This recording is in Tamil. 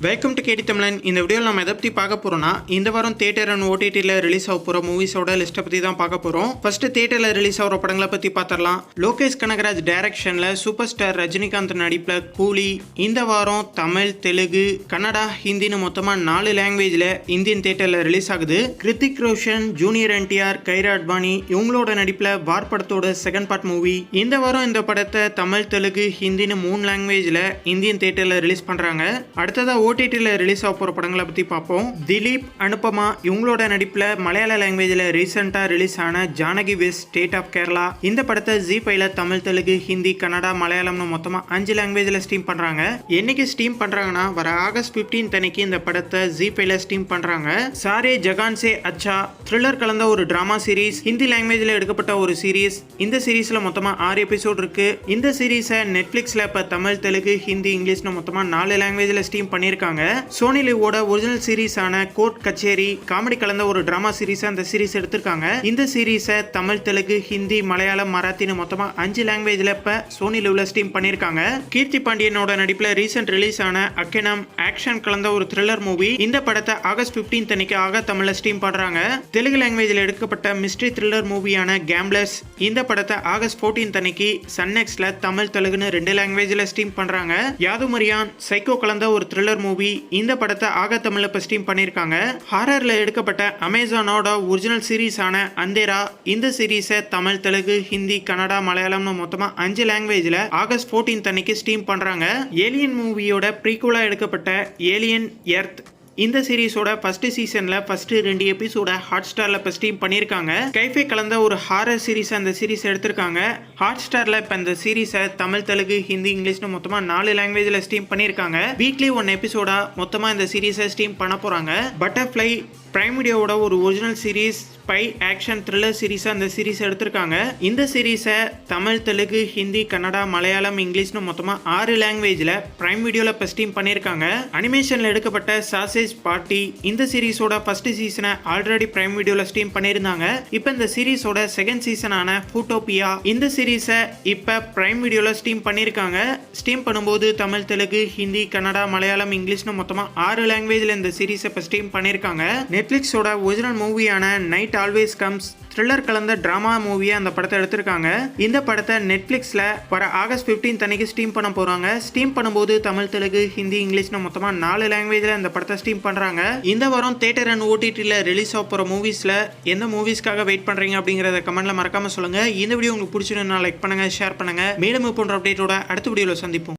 வெல்கம் டு கேடி தமிழன். இந்த வீடியோவில் நம்ம எதை பற்றி பார்க்க போகிறோம்னா, இந்த வாரம் தியேட்டர் அண்ட் ஓடிடியில் ரிலீஸ் ஆக போகிற மூவிஸோட லிஸ்ட்டை பற்றி தான் பார்க்க போகிறோம். ஃபர்ஸ்ட் தியேட்டரில் ரிலீஸ் ஆகிற படங்களை பற்றி பார்த்துடலாம். லோகேஷ் கனகராஜ் டைரக்ஷனில் சூப்பர் ஸ்டார் ரஜினிகாந்த் நடிப்பில் கூலி இந்த வாரம் தமிழ், தெலுங்கு, கன்னடா, ஹிந்தின்னு மொத்தமாக 4 லாங்குவேஜில் இந்தியன் தியேட்டரில் ரிலீஸ் ஆகுது. கிருத்திக் ரோஷன், ஜூனியர் என்டிஆர், கைரா அட்வானி இவங்களோட நடிப்பில் வார் படத்தோட செகண்ட் பார்ட் மூவி. இந்த வாரம் இந்த படத்தை தமிழ், தெலுங்கு, ஹிந்தின்னு 3 லாங்குவேஜில் இந்தியன் தியேட்டரில் ரிலீஸ் பண்ணுறாங்க. அடுத்ததாக ஓடிடியில் ரிலீஸ் ஆக போகிற படங்களை பற்றி பார்ப்போம். திலீப், அனுபமா இவங்களோட நடிப்பில் மலையாள லாங்குவேஜில் ரீசெண்டாக ரிலீஸ் ஆன Janaki west state of Kerala இந்த படத்தை ஜி5ல தமிழ், தெலுங்கு, ஹிந்தி, கன்னடா, மலையாளம்னு மொத்தமாக 5 லாங்குவேஜில் ஸ்ட்ரீம் பண்ணுறாங்க. என்னைக்கு ஸ்ட்ரீம் பண்ணுறாங்கன்னா, வர ஆகஸ்ட் 15 அன்னைக்கு இந்த படத்தை ஜி5ல ஸ்ட்ரீம் பண்ணுறாங்க. சாரே ஜகான் சே அச்சா த்ரில்லர் கலந்த ஒரு டிராமா சீரீஸ், ஹிந்தி லாங்குவேஜில் எடுக்கப்பட்ட ஒரு சீரீஸ். இந்த சீரீஸில் மொத்தமாக 6 எபிசோட் இருக்கு. இந்த சீரீஸை நெட்ஃப்ளிக்ஸில் இப்போ தமிழ், தெலுங்கு, ஹிந்தி, இங்கிலீஷ்னு மொத்தமாக 4 லாங்குவேஜில் ஸ்ட்ரீம் பண்ணியிருக்காங்க. சோனி லிவோட ஒரிஜினல் சீரீஸான கோர்ட் கச்சேரி காமெடி கலந்த ஒரு டிராமா சீரீஸ் அந்த சீரீஸ் எடுத்திருக்காங்க. இந்த சீரீஸை தமிழ், தெலுங்கு, ஹிந்தி, மலையாளம், மராத்தின்னு மொத்தமா 5 லாங்குவேஜ்ல இப்ப சோனி லிவ்ல ஸ்ட்ரீம் பண்ணிருக்காங்க. கீர்த்தி பாண்டியனோட நடிப்புல ரீசெண்ட் ரிலீஸ் ஆன அக்கெனம் ஆக்ஷன் கலந்த ஒரு த்ரில்லர் மூவி. இந்த படத்தை ஆகஸ்ட் 15 அன்னைக்கு ஆக தமிழ்ல ஸ்ட்ரீம் பண்றாங்க. தெலுங்கு லாங்குவேஜ்ல எடுக்கப்பட்ட மிஸ்ட்ரி த்ரில்லர் மூவியான கேம்ப்ளர்ஸ் இந்த படத்தை ஆகஸ்ட் 14 அன்னைக்கு சன்னெக்ஸ்ல தமிழ், தெலுங்குன்னு 2 லாங்குவேஜ்ல ஸ்ட்ரீம் பண்றாங்க. யாதுமரியான் சைக்கோ கலந்த ஒரு த்ரில்லர் மூவி. இந்த படத்தை ஆக தமிழ்ல இப்ப ஸ்ட்ரீம் பண்ணிருக்காங்க. ஹாரர்ல எடுக்கப்பட்ட அமேசானோட ஒரிஜினல் சீரீஸான அந்தேரா இந்த சீரீஸை தமிழ், தெலுங்கு, ஹிந்தி, கன்னடா, மலையாளம்னு மொத்தமா 5 லாங்குவேஜ்ல ஆகஸ்ட் 14 அன்னைக்கு ஸ்ட்ரீம் பண்றாங்க. ஏலியன் மூவியோட ப்ரீக்வலா எடுக்கப்பட்ட ஏலியன் எர்த் இந்த சீரீஸோட ஃபர்ஸ்ட் சீசன்ல ஃபர்ஸ்ட் 2 எபிசோட ஹாட் ஸ்டார்ல இப்ப ஸ்ட்ரீம் பண்ணிருக்காங்க. கைஃபே கலந்த ஒரு ஹாரர் சீரீஸ் அந்த சீரீஸ் எடுத்திருக்காங்க. ஹாட் ஸ்டார்ல இப்ப இந்த சீரீஸை தமிழ், தெலுங்கு, ஹிந்தி, இங்கிலீஷ்னு மொத்தமா 4 லாங்குவேஜ்ல ஸ்ட்ரீம் பண்ணிருக்காங்க. வீக்லி 1 எபிசோடா மொத்தமா இந்த சீரீஸை ஸ்ட்ரீம் பண்ண போறாங்க. பட்டர்ஃப்ளை பிரைம் வீடியோவோட ஒரு original series spy action thriller series அந்த சீரீஸ் எடுத்திருக்காங்க. இந்த சீரீஸை தமிழ், தெலுங்கு, ஹிந்தி, கன்னடா, மலையாளம், இங்கிலீஷ்னு மொத்தமா 6 லாங்குவேஜ்ல பிரைம் வீடியோல இப்ப ஸ்ட்ரீம் பண்ணிருக்காங்க. அனிமேஷன்ல எடுக்கப்பட்ட சாசேஜ் பார்ட்டி இந்த சீரீஸோட ஃபர்ஸ்ட் சீசனை ஆல்ரெடி பிரைம் வீடியோல ஸ்ட்ரீம் பண்ணிருந்தாங்க. இப்ப இந்த சீரீஸோட செகண்ட் சீசனான ஃபூட்டோபியா இந்த சீரீஸை இப்ப பிரைம் வீடியோல ஸ்ட்ரீம் பண்ணிருக்காங்க. ஸ்ட்ரீம் பண்ணும்போது தமிழ், தெலுங்கு, ஹிந்தி, கன்னடா, மலையாளம், இங்கிலீஷ்னு மொத்தமா 6 லாங்குவேஜ்ல இந்த சீரீஸை இப்ப ஸ்ட்ரீம் பண்ணிருக்காங்க. நெட்ஃப்ளிக்ஸோட ஒரிஜினல் மூவியான நைட் ஆல்வேஸ் கம்ஸ் த்ரில்லர் கலந்த டிராமா மூவியை அந்த படத்தை எடுத்திருக்காங்க. இந்த படத்தை நெட்ஃப்ளிக்ஸில் வர ஆகஸ்ட் 15 அன்னைக்கு ஸ்ட்ரீம் பண்ண போகிறாங்க. ஸ்ட்ரீம் பண்ணும்போது தமிழ், தெலுங்கு, ஹிந்தி, இங்கிலீஷ்னு மொத்தமாக 4 லாங்குவேஜில் இந்த படத்தை ஸ்ட்ரீம் பண்ணுறாங்க. இந்த வாரம் தியேட்டர் அண்ட் ஓடிடியில் ரிலீஸ் ஆக போகிற மூவிஸில் எந்த மூவிஸ்க்காக வெயிட் பண்ணுறீங்க அப்படிங்கிறத கமெண்ட்டில் மறக்காமல் சொல்லுங்கள். இந்த வீடியோ உங்களுக்கு பிடிச்சிருந்தா லைக் பண்ணுங்கள், ஷேர் பண்ணுங்கள். மேலும் போன்ற அப்டேட்டோட அடுத்த வீடியோவில் சந்திப்போம்.